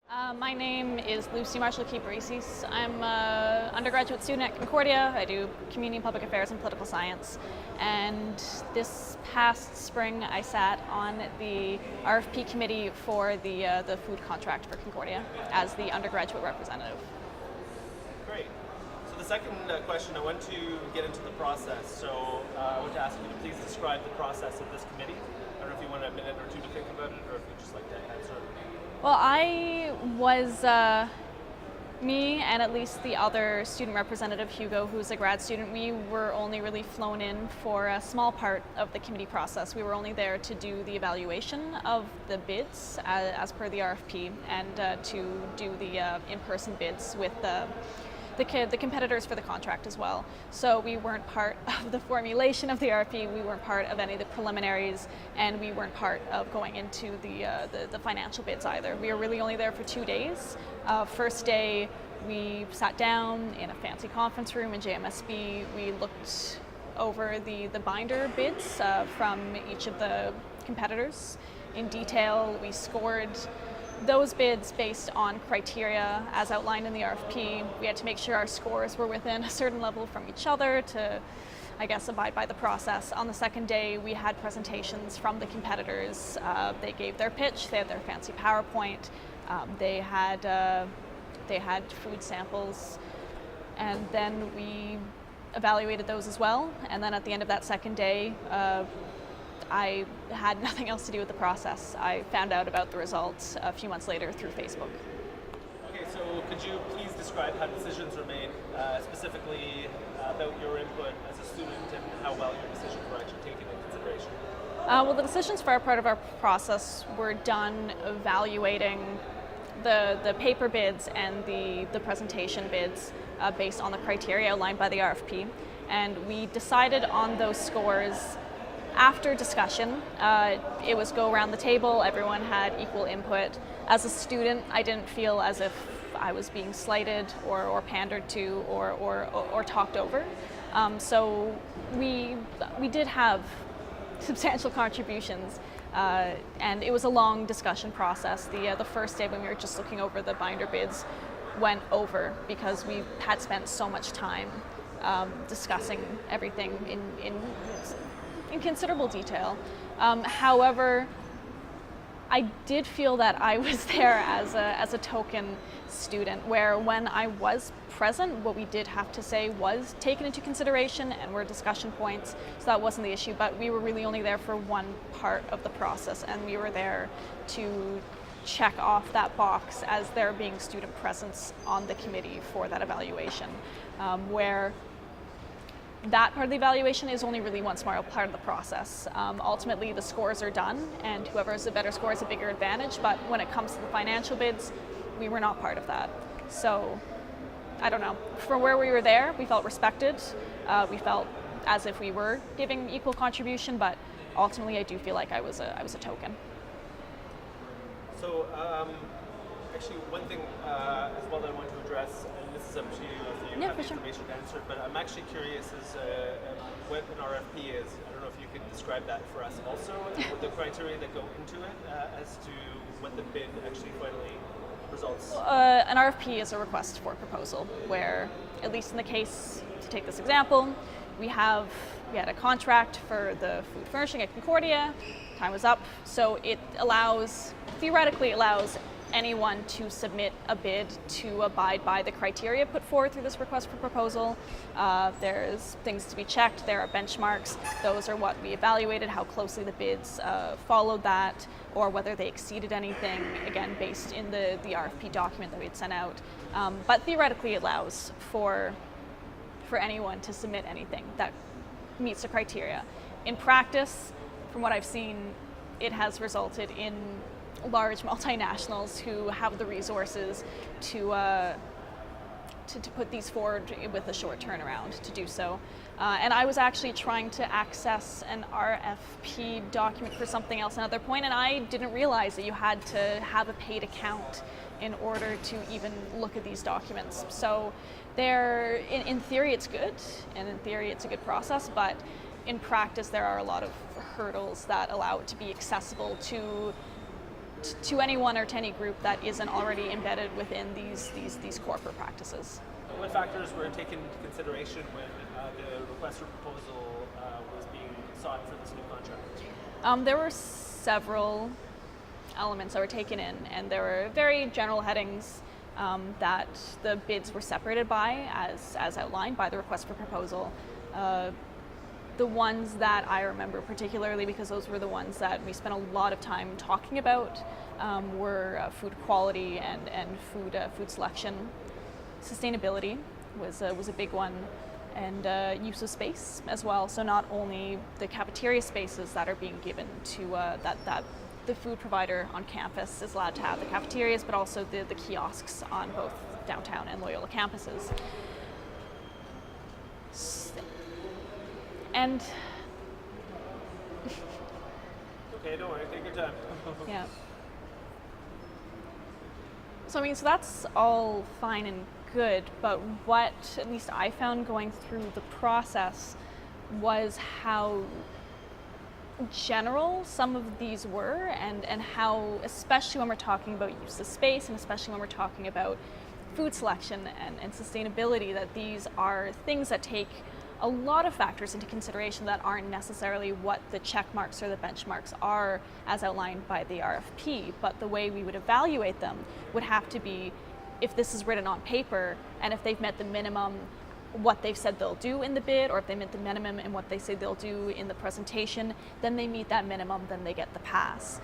My name is Lucy Marshall-Kiparissis. I'm an undergraduate student at Concordia. I do community and public affairs and political science. And this past spring, I sat on the RFP committee for the food contract for Concordia as the undergraduate representative. Great. So the second question, I want to get into the process. So I want to ask you to please describe the process of this committee. I don't know if you want a minute or two to think about it, or if you'd just like to answer it. Well, I was, me and at least the other student representative, Hugo, who's a grad student, we were only really flown in for a small part of the committee process. We were only there to do the evaluation of the bids as per the RFP and to do the in-person bids with the competitors for the contract as well. So we weren't part of the formulation of the RFP, we weren't part of any of the preliminaries, and we weren't part of going into the financial bids either. We were really only there for 2 days. First day, we sat down in a fancy conference room in JMSB. We looked over the binder bids from each of the competitors in detail. We scored those bids based on criteria as outlined in the RFP. We had to make sure our scores were within a certain level from each other to, I guess, abide by the process. On the second day, we had presentations from the competitors. They gave their pitch, they had their fancy PowerPoint, they had food samples, and then we evaluated those as well. And then at the end of that second day, I had nothing else to do with the process. I found out about the results a few months later through Facebook. Okay, so could you please describe how decisions were made, specifically about your input as a student and how well your decisions were actually taken into consideration? Well, the decisions for our part of our process were done evaluating the paper bids and the presentation bids based on the criteria outlined by the RFP. And we decided on those scores after discussion. It was go around the table, everyone had equal input. As a student, I didn't feel as if I was being slighted or pandered to or talked over. So we did have substantial contributions, and it was a long discussion process. The first day when we were just looking over the binder bids went over because we had spent so much time discussing everything in considerable detail. However, I did feel that I was there as a token student, where when I was present, what we did have to say was taken into consideration and were discussion points, so that wasn't the issue, but we were really only there for one part of the process, and we were there to check off that box as there being student presence on the committee for that evaluation, where that part of the evaluation is only really one small part of the process. Ultimately, the scores are done, and whoever has a better score has a bigger advantage, but when it comes to the financial bids, we were not part of that. So, I don't know. For where we were there, we felt respected. We felt as if we were giving equal contribution, but ultimately I do feel like I was a token. So, actually, one thing as well that I want to address, and this is up to you if you have information to answer, but I'm actually curious as what an RFP is. I don't know if you could describe that for us also, with the criteria that go into it as to what the bid actually finally results. An RFP is a request for proposal, where, at least in the case, to take this example, we had a contract for the food furnishing at Concordia, time was up, so it theoretically allows anyone to submit a bid to abide by the criteria put forward through this request for proposal. There's things to be checked, there are benchmarks, those are what we evaluated, how closely the bids followed that, or whether they exceeded anything, again based in the RFP document that we had sent out. But theoretically it allows for anyone to submit anything that meets the criteria. In practice, from what I've seen, it has resulted in large multinationals who have the resources to put these forward with a short turnaround to do so. And I was actually trying to access an RFP document for something else another point, and I didn't realize that you had to have a paid account in order to even look at these documents. So in theory it's good, and in theory it's a good process, but in practice there are a lot of hurdles that allow it to be accessible to to anyone or to any group that isn't already embedded within these corporate practices. What factors were taken into consideration when the request for proposal was being sought for this new contract? There were several elements that were taken in, and there were very general headings that the bids were separated by, as outlined by the request for proposal. The ones that I remember particularly, because those were the ones that we spent a lot of time talking about, were food quality and food selection. Sustainability was a big one, and use of space as well. So not only the cafeteria spaces that are being given to that the food provider on campus is allowed to have the cafeterias, but also the kiosks on both downtown and Loyola campuses. And okay, don't worry, take your time. yeah. So so that's all fine and good, but what at least I found going through the process was how general some of these were, and how, especially when we're talking about use of space, and especially when we're talking about food selection and sustainability, that these are things that take a lot of factors into consideration that aren't necessarily what the check marks or the benchmarks are as outlined by the RFP, but the way we would evaluate them would have to be if this is written on paper, and if they've met the minimum what they've said they'll do in the bid, or if they met the minimum in what they say they'll do in the presentation, then they meet that minimum, then they get the pass.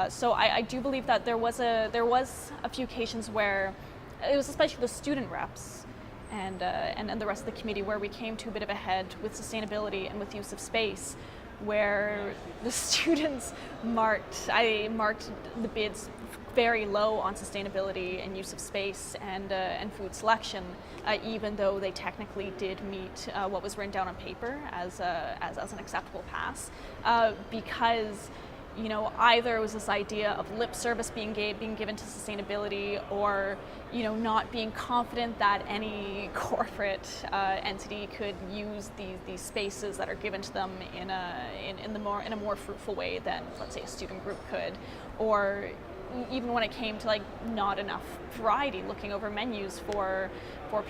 So I do believe that there was a few occasions where it was especially the student reps and the rest of the committee where we came to a bit of a head with sustainability and with use of space, where the students marked the bids very low on sustainability and use of space and food selection, even though they technically did meet what was written down on paper as an acceptable pass, because either it was this idea of lip service being given to sustainability, or not being confident that any corporate entity could use these spaces that are given to them in a more fruitful way than, let's say, a student group could, or even when it came to not enough variety, looking over menus for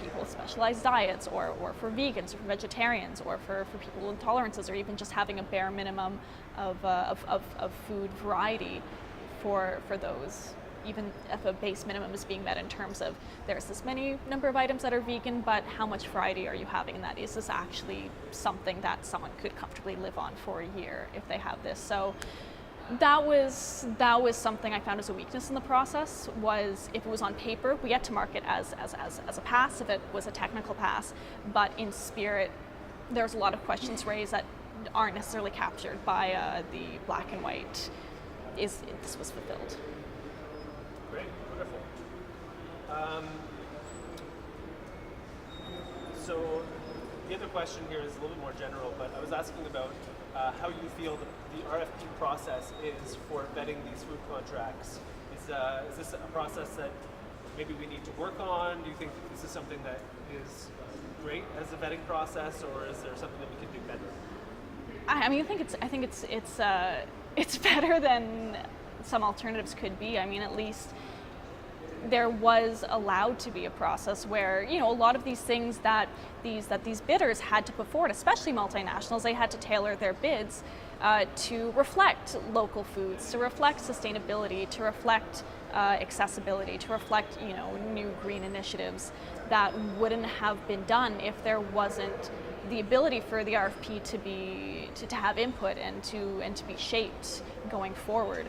people with specialized diets, or for vegans, or for vegetarians, or for people with intolerances, or even just having a bare minimum of food variety for those, even if a base minimum is being met in terms of there's this many number of items that are vegan, but how much variety are you having in that? Is this actually something that someone could comfortably live on for a year if they have this? So that was something I found as a weakness in the process. Was if it was on paper, we get to mark it as a pass if it was a technical pass, but in spirit, there's a lot of questions raised that aren't necessarily captured by the black and white. This was fulfilled. Great, wonderful. So the other question here is a little bit more general, but I was asking about how you feel the RFP process is for vetting these food contracts. Is this a process that maybe we need to work on? Do you think that this is something that is great as a vetting process, or is there something that we can do better? I think it's better than some alternatives could be. I mean, at least there was allowed to be a process where a lot of these things that these bidders had to put forward, especially multinationals, they had to tailor their bids to reflect local foods, to reflect sustainability, to reflect accessibility, to reflect new green initiatives that wouldn't have been done if there wasn't the ability for the RFP to have input and to be shaped going forward.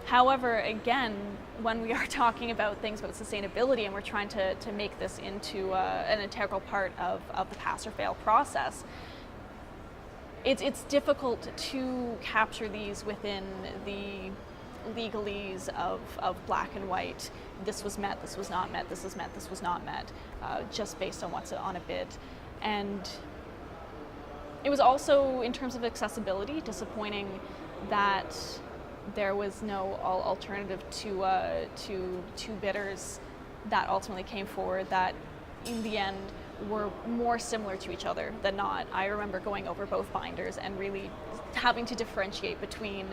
However, again, when we are talking about things about sustainability and we're trying to make this into an integral part of the pass or fail process, it's difficult to capture these within the legalese of black and white. This was met, this was not met, this was met, this was not met, just based on what's on a bid. And it was also, in terms of accessibility, disappointing that there was no alternative to bidders that ultimately came forward that in the end were more similar to each other than not. I remember going over both binders and really having to differentiate between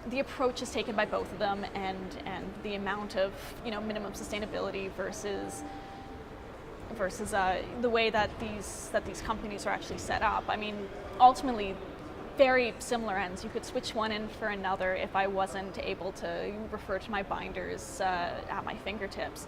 the approach is taken by both of them, and the amount of minimum sustainability versus the way that these companies are actually set up. I mean, ultimately, very similar ends. You could switch one in for another if I wasn't able to refer to my binders at my fingertips.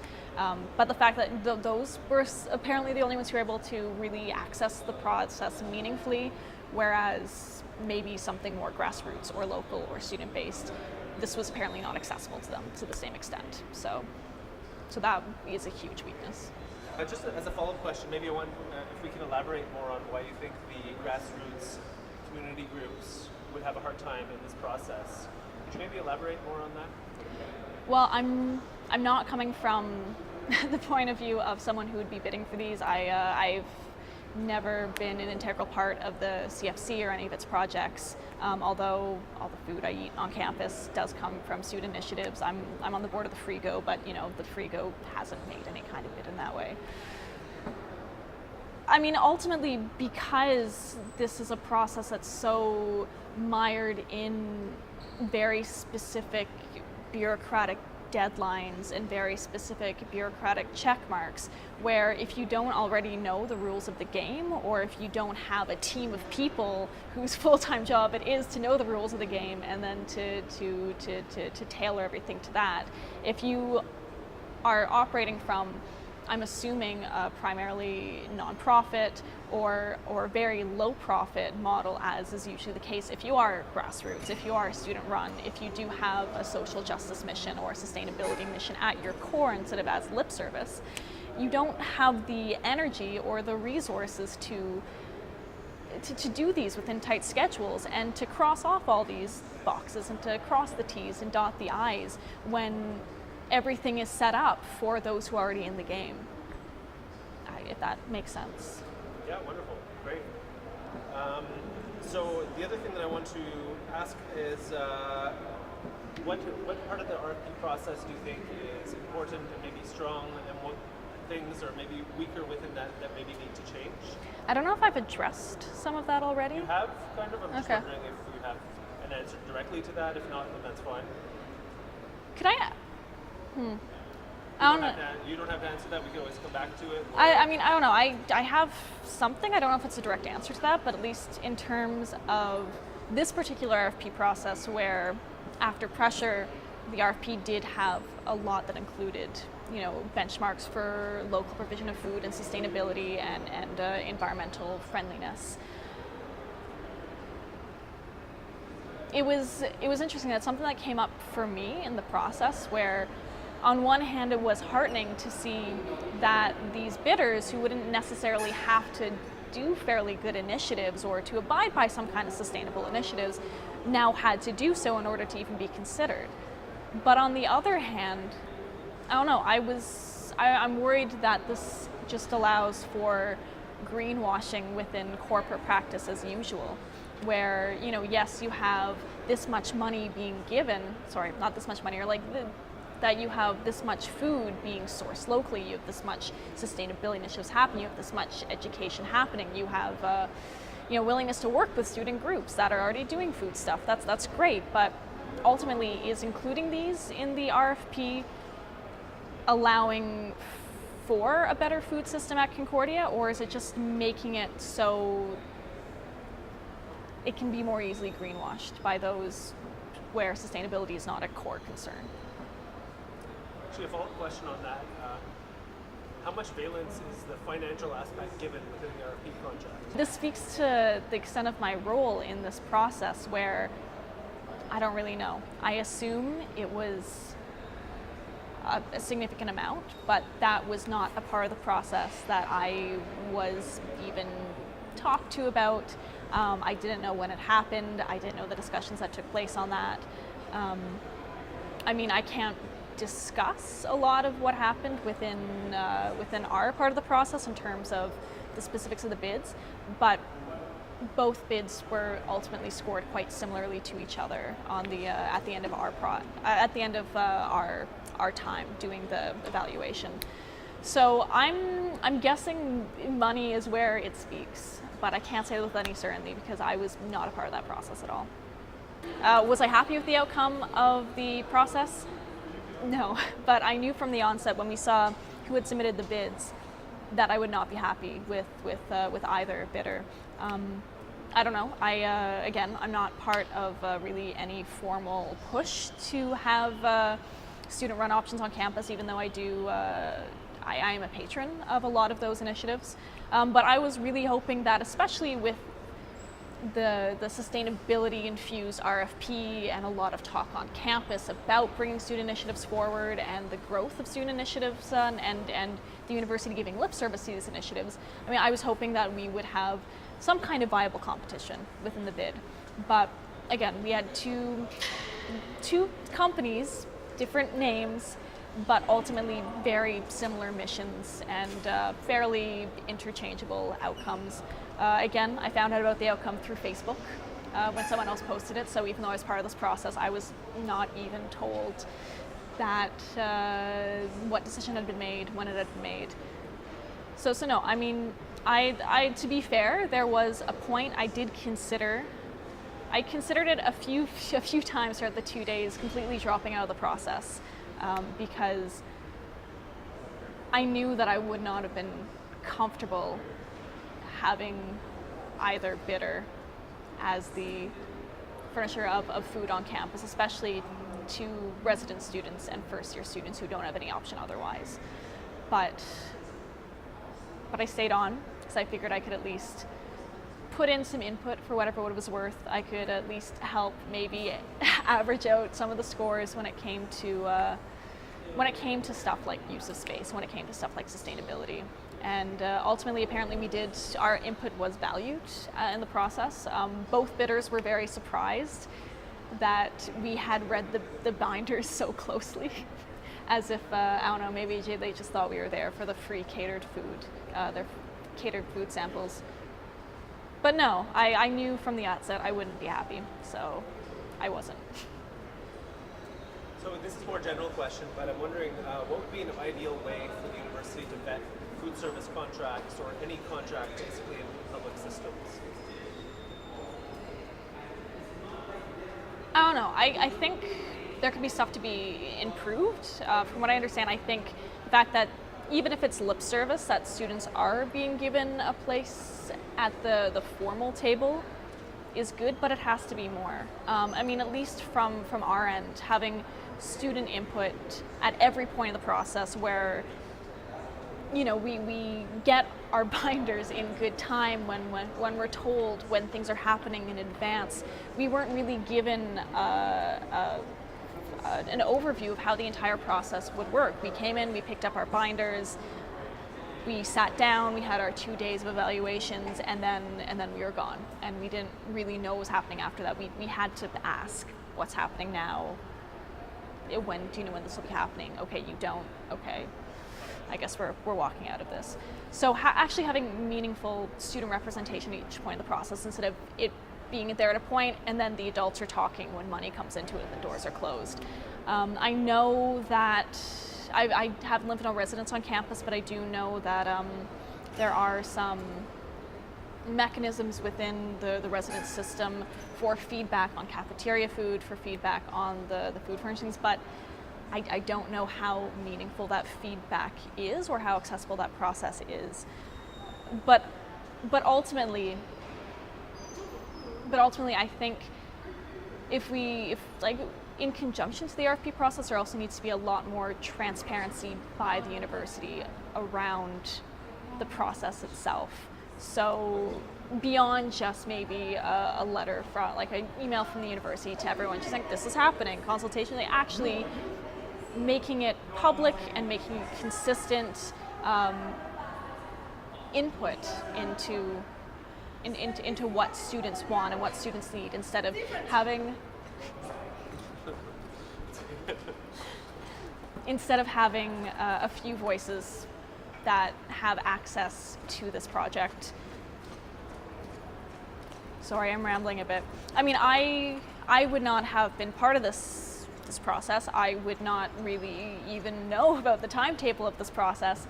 But the fact that those were apparently the only ones who were able to really access the process meaningfully, whereas maybe something more grassroots or local or student-based, this was apparently not accessible to them to the same extent. So that is a huge weakness. Just as a follow-up question, maybe if we can elaborate more on why you think the grassroots community groups would have a hard time in this process. Could you maybe elaborate more on that? Well, I'm not coming from the point of view of someone who would be bidding for these. I've never been an integral part of the CFC or any of its projects, although all the food I eat on campus does come from student initiatives. I'm on the board of the Frigo, but the Frigo hasn't made any kind of bid in that way. I mean, ultimately, because this is a process that's so mired in very specific bureaucratic deadlines and very specific bureaucratic check marks, where if you don't already know the rules of the game, or if you don't have a team of people whose full-time job it is to know the rules of the game and then to tailor everything to that, if you are operating from, I'm assuming, a primarily nonprofit or very low profit model, as is usually the case if you are grassroots, if you are student run, if you do have a social justice mission or a sustainability mission at your core instead of as lip service, you don't have the energy or the resources to do these within tight schedules and to cross off all these boxes and to cross the T's and dot the I's when everything is set up for those who are already in the game, if that makes sense. Yeah, wonderful, great. So the other thing that I want to ask is, what part of the RFP process do you think is important and maybe strong, and what things are maybe weaker within that maybe need to change? I don't know if I've addressed some of that already. You have, kind of? I'm just okay. wondering if you have an answer directly to that. If not, then that's fine. Could I? You don't have to answer that. We can always come back to it. I mean, I don't know. I have something. I don't know if it's a direct answer to that, but at least in terms of this particular RFP process, where after pressure, the RFP did have a lot that included, benchmarks for local provision of food and sustainability and environmental friendliness. It was interesting. That's something that came up for me in the process, where on one hand it was heartening to see that these bidders, who wouldn't necessarily have to do fairly good initiatives or to abide by some kind of sustainable initiatives, now had to do so in order to even be considered. But on the other hand, I don't know, I'm worried that this just allows for greenwashing within corporate practice as usual, where, yes, you have this much money being given, sorry, not this much money, or that you have this much food being sourced locally, you have this much sustainability initiatives happening, you have this much education happening, you have willingness to work with student groups that are already doing food stuff. That's great, but ultimately, is including these in the RFP allowing for a better food system at Concordia, or is it just making it so it can be more easily greenwashed by those where sustainability is not a core concern? Actually, a follow-up question on that. How much valence is the financial aspect given within the RFP contract? This speaks to the extent of my role in this process, where I don't really know. I assume it was a significant amount, but that was not a part of the process that I was even talked to about. I didn't know when it happened. I didn't know the discussions that took place on that. I mean, I can't discuss a lot of what happened within our part of the process in terms of the specifics of the bids, but both bids were ultimately scored quite similarly to each other on the at the end of our time doing the evaluation. So I'm guessing money is where it speaks, but I can't say with any certainty because I was not a part of that process at all. Was I happy with the outcome of the process? No, but I knew from the onset when we saw who had submitted the bids that I would not be happy with either bidder. I don't know. Again, I'm not part of really any formal push to have student-run options on campus, even though I do. I am a patron of a lot of those initiatives, but I was really hoping that, especially with the sustainability-infused RFP and a lot of talk on campus about bringing student initiatives forward and the growth of student initiatives and the university giving lip service to these initiatives, I mean, I was hoping that we would have some kind of viable competition within the bid. But again, we had two companies, different names, but ultimately very similar missions and fairly interchangeable outcomes. Again, I found out about the outcome through Facebook when someone else posted it, so even though I was part of this process, I was not even told that what decision had been made, when it had been made. So no, I mean, I to be fair, there was a point I considered it a few times throughout the 2 days, completely dropping out of the process, because I knew that I would not have been comfortable having either bidder as the furnisher of food on campus, especially to resident students and first-year students who don't have any option otherwise. But I stayed on because I figured I could at least put in some input for whatever it was worth. I could at least help maybe average out some of the scores when it came to stuff like use of space, when it came to stuff like sustainability. And ultimately, apparently, our input was valued in the process. Both bidders were very surprised that we had read the binders so closely, as if, I don't know, maybe they just thought we were there for the free catered food, their catered food samples. But no, I knew from the outset I wouldn't be happy, so I wasn't. So this is a more general question, but I'm wondering what would be an ideal way for the university to vet food service contracts or any contract basically in public systems? I don't know. I think there could be stuff to be improved. From what I understand, I think the fact that even if it's lip service, that students are being given a place at the formal table is good, but it has to be more. I mean, at least from our end, having student input at every point of the process where, you know, we get our binders in good time when we're told when things are happening in advance. We weren't really given an overview of how the entire process would work. We came in, we picked up our binders, we sat down, we had our 2 days of evaluations, and then we were gone. And we didn't really know what was happening after that. We had to ask, what's happening now? Do you know when this will be happening? Okay, you don't. Okay, I guess we're walking out of this. So actually having meaningful student representation at each point of the process, instead of it being there at a point and then the adults are talking when money comes into it and the doors are closed. I know that I haven't lived no residence on campus, but I do know that there are some mechanisms within the residence system for feedback on cafeteria food, for feedback on the food furnishings, but I don't know how meaningful that feedback is or how accessible that process is. But ultimately, I think if in conjunction to the RFP process, there also needs to be a lot more transparency by the university around the process itself. So beyond just maybe a letter from, like an email from the university to everyone, just like, this is happening, consultation, they actually making it public and making it consistent input into what students want and what students need, instead of having a few voices that have access to this project. Sorry, I'm rambling a bit. I mean, I would not have been part of this process. I would not really even know about the timetable of this process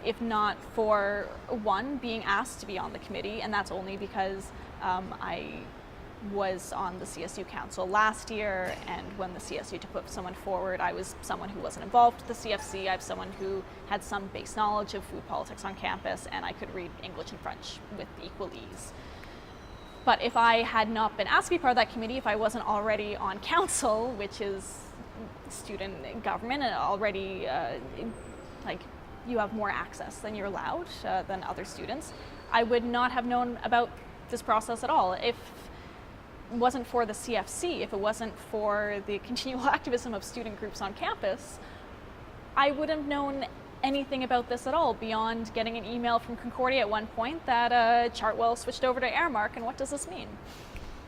if not for, one, being asked to be on the committee, and that's only because I was on the CSU council last year, and when the CSU to put someone forward, I was someone who wasn't involved with the CFC. I'm someone who had some base knowledge of food politics on campus, and I could read English and French with equal ease. But if I had not been asked to be part of that committee, if I wasn't already on council, which is student government, and already like you have more access than you're allowed than other students, I would not have known about this process at all. If it wasn't for the CFC, if it wasn't for the continual activism of student groups on campus, I wouldn't have known anything about this at all, beyond getting an email from Concordia at one point that Chartwell switched over to Airmark, and what does this mean?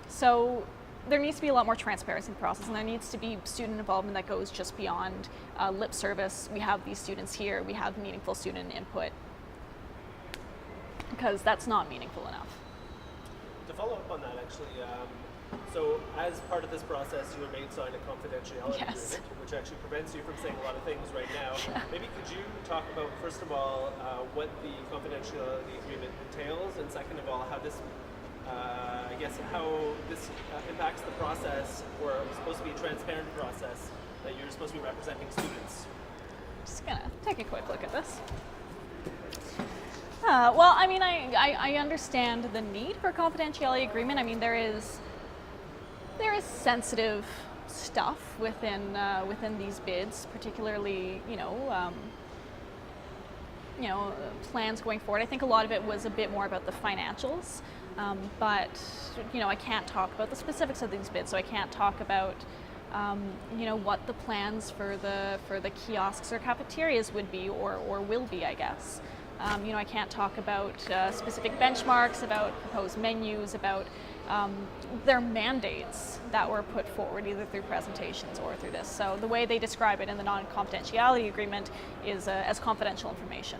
So there needs to be a lot more transparency in the process, and there needs to be student involvement that goes just beyond lip service. We have these students here, we have meaningful student input, because that's not meaningful enough. To follow up on that, actually, so as part of this process, you were made sign a confidentiality agreement, which actually prevents you from saying a lot of things right now. Yeah. Maybe could you talk about, first of all, what the confidentiality agreement entails, and second of all, how this, I guess, how this impacts the process, or it was supposed to be a transparent process that you're supposed to be representing students? Just gonna take a quick look at this. Well, I mean, I understand the need for a confidentiality agreement. I mean, there is sensitive stuff within these bids, particularly plans going forward. I think a lot of it was a bit more about the financials, but I can't talk about the specifics of these bids, so I can't talk about what the plans for the kiosks or cafeterias would be or will be, I guess. I can't talk about specific benchmarks, about proposed menus, about their mandates that were put forward either through presentations or through this. So the way they describe it in the non-confidentiality agreement is as confidential information.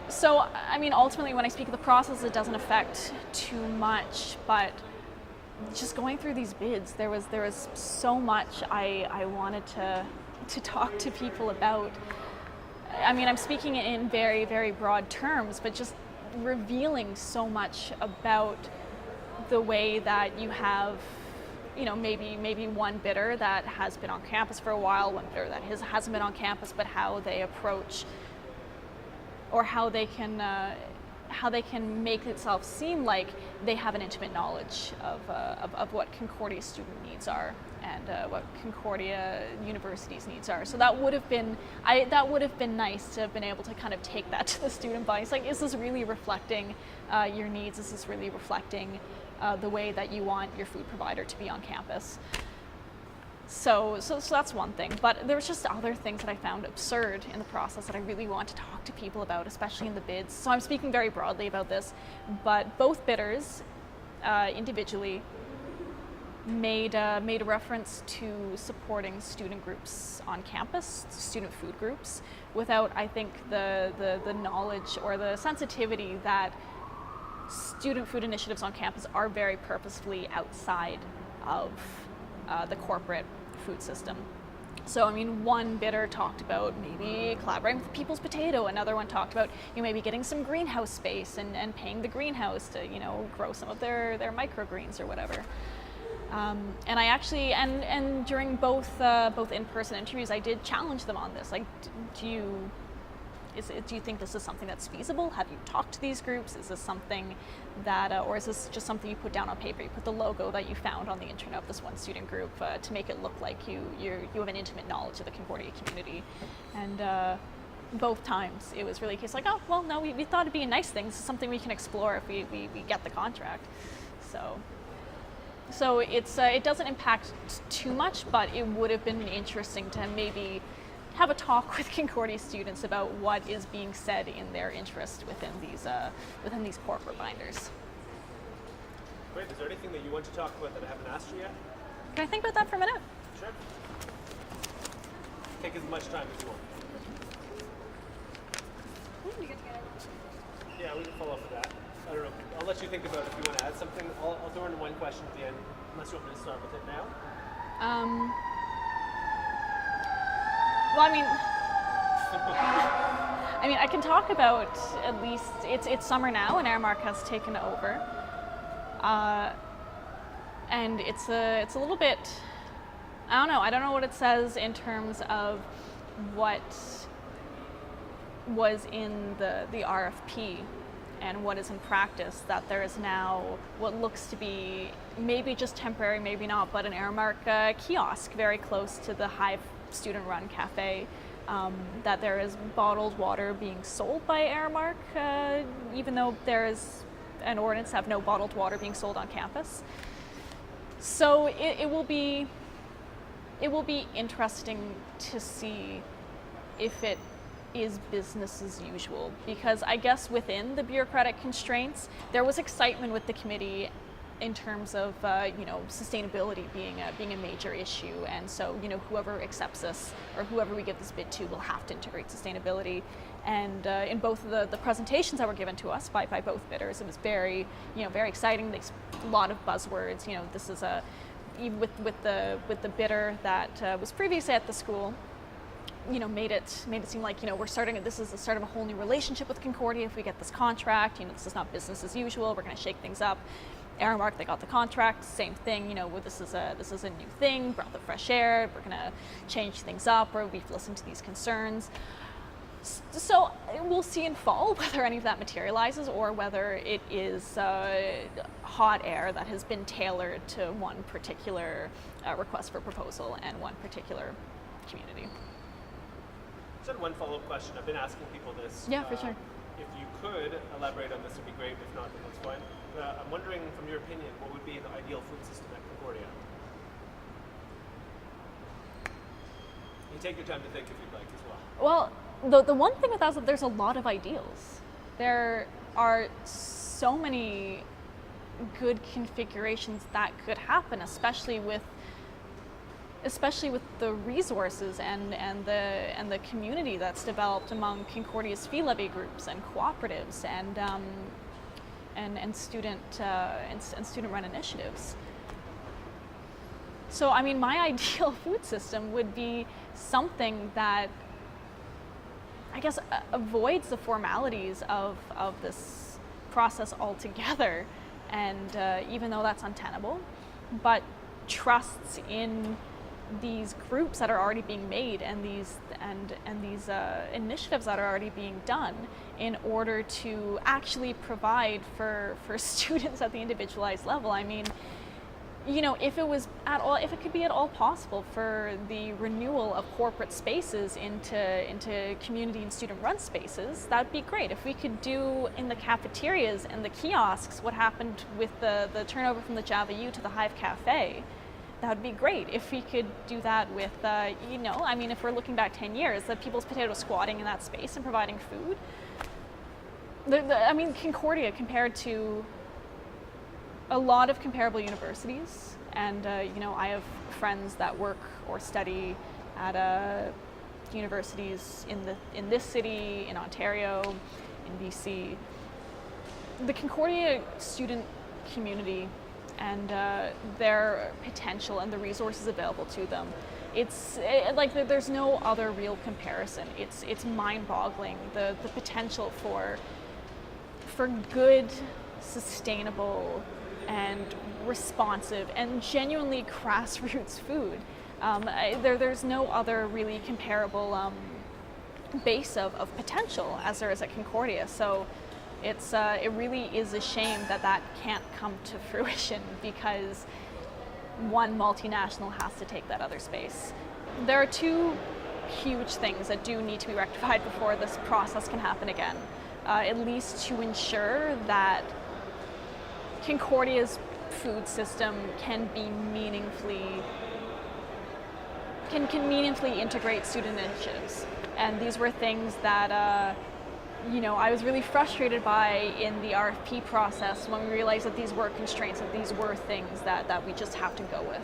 So, I mean, ultimately when I speak of the process, it doesn't affect too much, but just going through these bids, there was so much I wanted to talk to people about. I mean, I'm speaking in very, very broad terms, but just revealing so much about the way that you have, maybe one bidder that has been on campus for a while, one bidder that hasn't been on campus, but how they approach, or how they can make itself seem like they have an intimate knowledge of what Concordia student needs are, and what Concordia University's needs are. So that would have been nice to have been able to kind of take that to the student body. It's like, is this really reflecting your needs? Is this really reflecting the way that you want your food provider to be on campus? So that's one thing, but there was just other things that I found absurd in the process that I really want to talk to people about, especially in the bids. So I'm speaking very broadly about this, but both bidders individually made a reference to supporting student groups on campus, student food groups, without, I think, the knowledge or the sensitivity that student food initiatives on campus are very purposefully outside of the corporate food system. So, I mean, one bidder talked about maybe collaborating with People's Potato. Another one talked about maybe getting some greenhouse space and paying the greenhouse to grow some of their microgreens or whatever. And I actually and during both in-person interviews, I did challenge them on this. Like, do you think this is something that's feasible? Have you talked to these groups? Is this something that, or is this just something you put down on paper? You put the logo that you found on the internet of this one student group to make it look like you have an intimate knowledge of the Concordia community. And both times it was really a case like, oh, well, no, we thought it'd be a nice thing. This is something we can explore if we get the contract. So it doesn't impact too much, but it would have been interesting to maybe have a talk with Concordia students about what is being said in their interest within these corporate binders. Great. Is there anything that you want to talk about that I haven't asked you yet? Can I think about that for a minute? Sure. Take as much time as you want. Yeah, we can follow up with that. I don't know. I'll let you think about it if you want to add something. I'll throw in one question at the end, unless you want me to start with it now. Well, I mean, I can talk about, at least it's summer now and Airmark has taken over. And it's a little bit, I don't know what it says in terms of what was in the RFP and what is in practice, that there is now what looks to be maybe just temporary, maybe not, but an Aramark kiosk very close to the Hive student-run cafe, that there is bottled water being sold by Aramark, even though there is an ordinance to have no bottled water being sold on campus. So it will be interesting to see if it is business as usual, because I guess within the bureaucratic constraints, there was excitement with the committee in terms of sustainability being a major issue, and so whoever accepts this or whoever we give this bid to will have to integrate sustainability. And in both of the presentations that were given to us by both bidders, it was very very exciting. There's a lot of buzzwords. This is even with the bidder that was previously at the school. Made it seem like this is the start of a whole new relationship with Concordia if we get this contract. This is not business as usual. We're going to shake things up. Aramark, they got the contract, same thing. This is a new thing, breath of fresh air. We're going to change things up, or we've listened to these concerns. So we'll see in fall whether any of that materializes, or whether it is hot air that has been tailored to one particular request for proposal and one particular community. Just one follow-up question. I've been asking people this. Yeah, for sure. If you could elaborate on this, would be great. If not, then that's fine. I'm wondering, from your opinion, what would be the ideal food system at Concordia? You take your time to think if you'd like as well. Well, the one thing with that is that there's a lot of ideals. There are so many good configurations that could happen, especially with the resources and the community that's developed among Concordia's fee levy groups and cooperatives and student-run initiatives. So, my ideal food system would be something that, I guess, avoids the formalities of this process altogether, and even though that's untenable, but trusts in these groups that are already being made and these initiatives that are already being done in order to actually provide for students at the individualized level. If it could be at all possible for the renewal of corporate spaces into community and student-run spaces, that'd be great. If we could do in the cafeterias and the kiosks what happened with the turnover from the Java U to the Hive Cafe, that would be great. If we could do that with, if we're looking back 10 years, the People's Potato squatting in that space and providing food. Concordia, compared to a lot of comparable universities, and I have friends that work or study at universities in this city, in Ontario, in BC. The Concordia student community and their potential and the resources available to them, there's no other real comparison. It's mind-boggling, the potential for good, sustainable, and responsive and genuinely grassroots food. There's no other really comparable base of potential as there is at Concordia. So it really is a shame that can't come to fruition because one multinational has to take that other space. There are two huge things that do need to be rectified before this process can happen again, at least to ensure that Concordia's food system can meaningfully integrate student initiatives. And these were things that I was really frustrated by in the RFP process when we realized that these were constraints, that these were things that we just have to go with.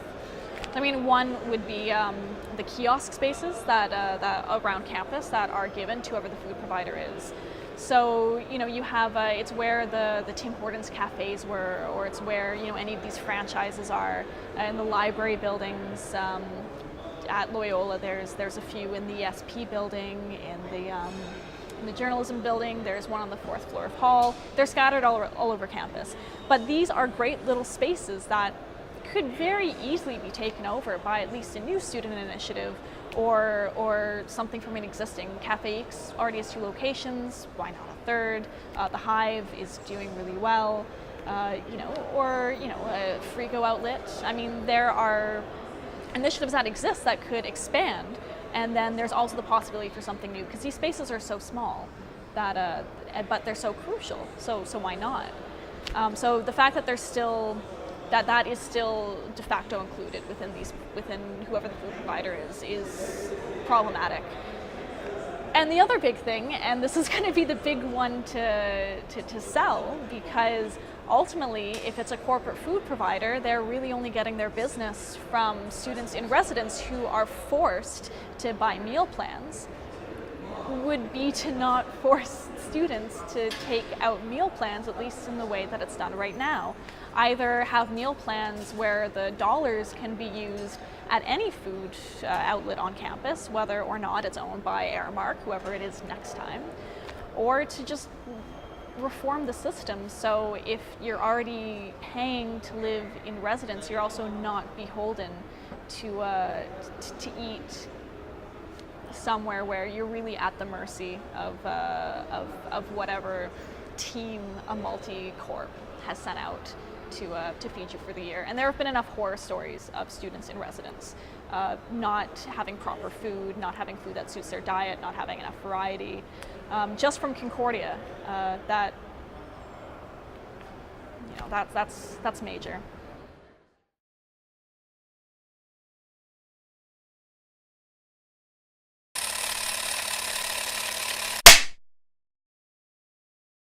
One would be the kiosk spaces that around campus that are given to whoever the food provider is. So, you have, it's where the Tim Hortons cafes were, or it's where, any of these franchises are. In the library buildings, at Loyola, there's a few in the SP building, in in the journalism building, there's one on the 4th floor of Hall. They're scattered all over campus. But these are great little spaces that could very easily be taken over by at least a new student initiative or something from an existing. Cafe X already has 2 locations, why not a third? The Hive is doing really well, or a Frigo outlet. I mean, there are initiatives that exist that could expand, and then there's also the possibility for something new, because these spaces are so small that, but they're so crucial, so why not? So the fact that there's still that is still de facto included within whoever the food provider is problematic. And the other big thing, and this is going to be the big one to sell, because ultimately, if it's a corporate food provider, they're really only getting their business from students in residence who are forced to buy meal plans, would be to not force students to take out meal plans, at least in the way that it's done right now. Either have meal plans where the dollars can be used at any food outlet on campus, whether or not it's owned by Aramark, whoever it is next time, or to just reform the system so if you're already paying to live in residence, you're also not beholden to eat somewhere where you're really at the mercy of whatever team a multi-corp has sent out to feed you for the year. And there have been enough horror stories of students in residence not having proper food, not having food that suits their diet, not having enough variety. Just from Concordia, that's major.